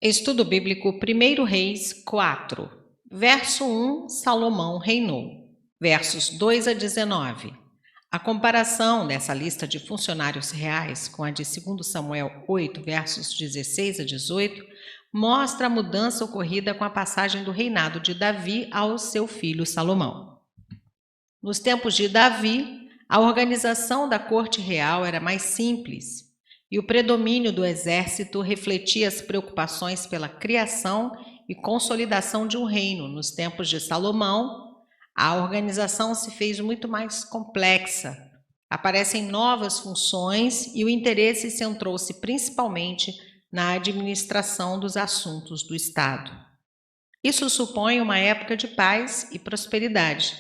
Estudo bíblico 1 Reis 4, verso 1, Salomão reinou, versos 2 a 19. A comparação dessa lista de funcionários reais com a de 2 Samuel 8, versos 16 a 18, mostra a mudança ocorrida com a passagem do reinado de Davi ao seu filho Salomão. Nos tempos de Davi, a organização da corte real era mais simples e o predomínio do exército refletia as preocupações pela criação e consolidação de um reino. Nos tempos de Salomão, a organização se fez muito mais complexa. Aparecem novas funções e o interesse centrou-se principalmente na administração dos assuntos do Estado. Isso supõe uma época de paz e prosperidade.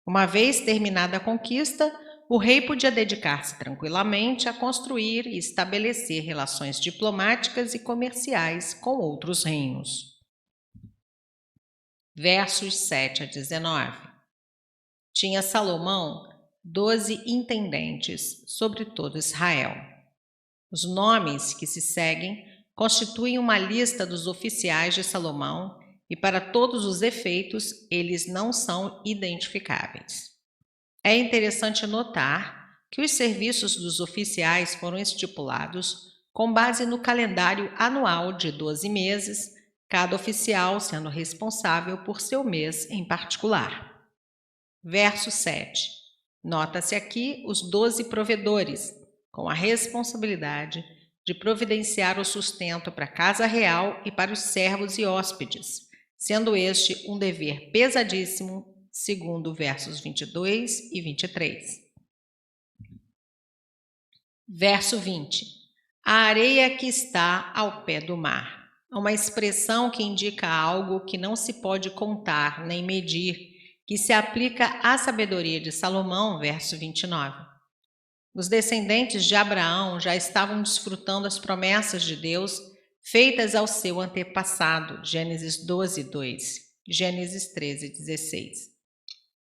Uma vez terminada a conquista, o rei podia dedicar-se tranquilamente a construir e estabelecer relações diplomáticas e comerciais com outros reinos. Versos 7 a 19. Tinha Salomão 12 intendentes sobre todo Israel. Os nomes que se seguem constituem uma lista dos oficiais de Salomão e, para todos os efeitos, eles não são identificáveis. É interessante notar que os serviços dos oficiais foram estipulados com base no calendário anual de 12 meses, cada oficial sendo responsável por seu mês em particular. Verso 7. Nota-se aqui os 12 provedores, com a responsabilidade de providenciar o sustento para a casa real e para os servos e hóspedes, sendo este um dever pesadíssimo, segundo versos 22 e 23. Verso 20. A areia que está ao pé do mar. Uma expressão que indica algo que não se pode contar nem medir, que se aplica à sabedoria de Salomão, verso 29. Os descendentes de Abraão já estavam desfrutando as promessas de Deus feitas ao seu antepassado, Gênesis 12, 2, Gênesis 13, 16.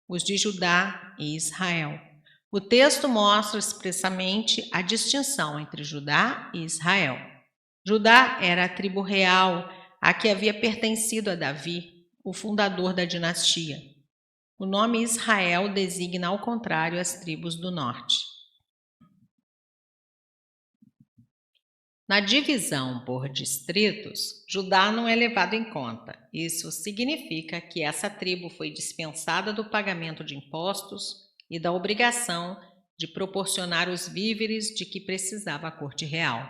Os de Judá e Israel. O texto mostra expressamente a distinção entre Judá e Israel. Judá era a tribo real a que havia pertencido a Davi, o fundador da dinastia. O nome Israel designa, ao contrário, as tribos do norte. Na divisão por distritos, Judá não é levado em conta. Isso significa que essa tribo foi dispensada do pagamento de impostos e da obrigação de proporcionar os víveres de que precisava a corte real.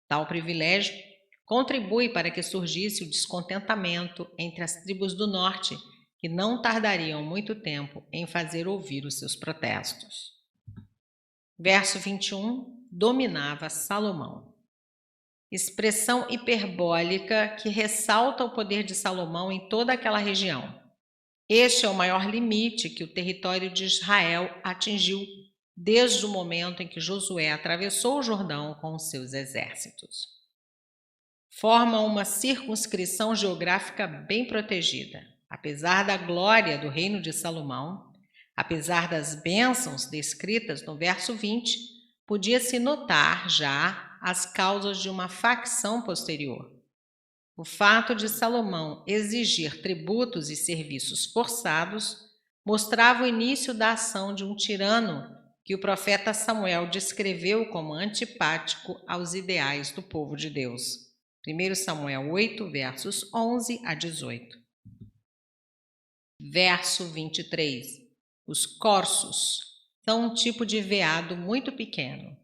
Tal privilégio contribui para que surgisse o descontentamento entre as tribos do norte, que não tardariam muito tempo em fazer ouvir os seus protestos. Verso 21, dominava Salomão. Expressão hiperbólica que ressalta o poder de Salomão em toda aquela região. Este é o maior limite que o território de Israel atingiu desde o momento em que Josué atravessou o Jordão com os seus exércitos. Forma uma circunscrição geográfica bem protegida. Apesar da glória do reino de Salomão, apesar das bênçãos descritas no verso 20, podia-se notar já as causas de uma facção posterior. O fato de Salomão exigir tributos e serviços forçados mostrava o início da ação de um tirano que o profeta Samuel descreveu como antipático aos ideais do povo de Deus. 1 Samuel 8, versos 11 a 18. Verso 23. Os corsos são um tipo de veado muito pequeno.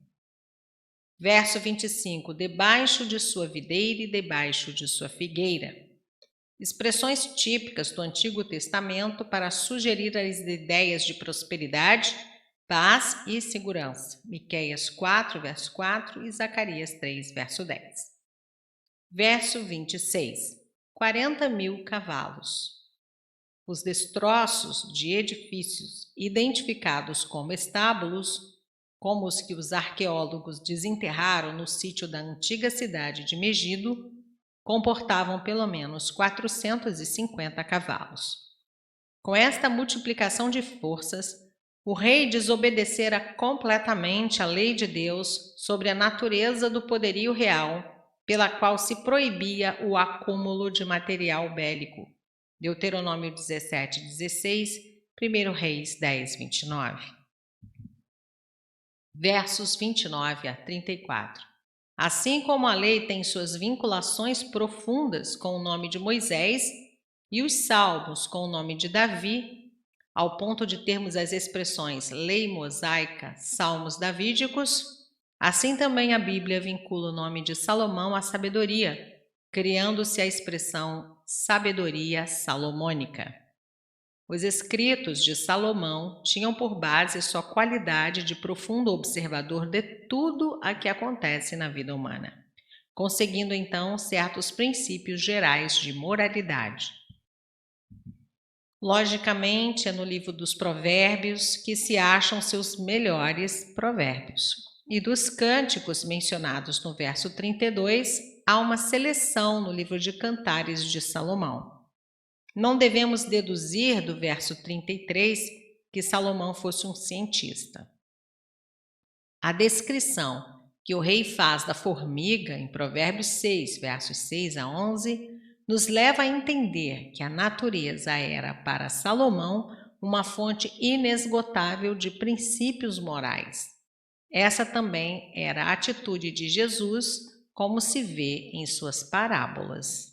Verso 25, debaixo de sua videira e debaixo de sua figueira. Expressões típicas do Antigo Testamento para sugerir as ideias de prosperidade, paz e segurança. Miqueias 4, verso 4 e Zacarias 3, verso 10. Verso 26, 40.000 cavalos. Os destroços de edifícios identificados como estábulos, como os que os arqueólogos desenterraram no sítio da antiga cidade de Megido, comportavam pelo menos 450 cavalos. Com esta multiplicação de forças, o rei desobedecera completamente a lei de Deus sobre a natureza do poderio real, pela qual se proibia o acúmulo de material bélico. Deuteronômio 17:16, 1 Reis 10:29. Versos 29 a 34. Assim como a lei tem suas vinculações profundas com o nome de Moisés e os salmos com o nome de Davi, ao ponto de termos as expressões lei mosaica, salmos davídicos, assim também a Bíblia vincula o nome de Salomão à sabedoria, criando-se a expressão sabedoria salomônica. Os escritos de Salomão tinham por base sua qualidade de profundo observador de tudo o que acontece na vida humana, conseguindo então certos princípios gerais de moralidade. Logicamente, é no livro dos Provérbios que se acham seus melhores provérbios. E dos cânticos mencionados no verso 32, há uma seleção no livro de Cantares de Salomão. Não devemos deduzir do verso 33 que Salomão fosse um cientista. A descrição que o rei faz da formiga em Provérbios 6, versos 6 a 11, nos leva a entender que a natureza era para Salomão uma fonte inesgotável de princípios morais. Essa também era a atitude de Jesus, como se vê em suas parábolas.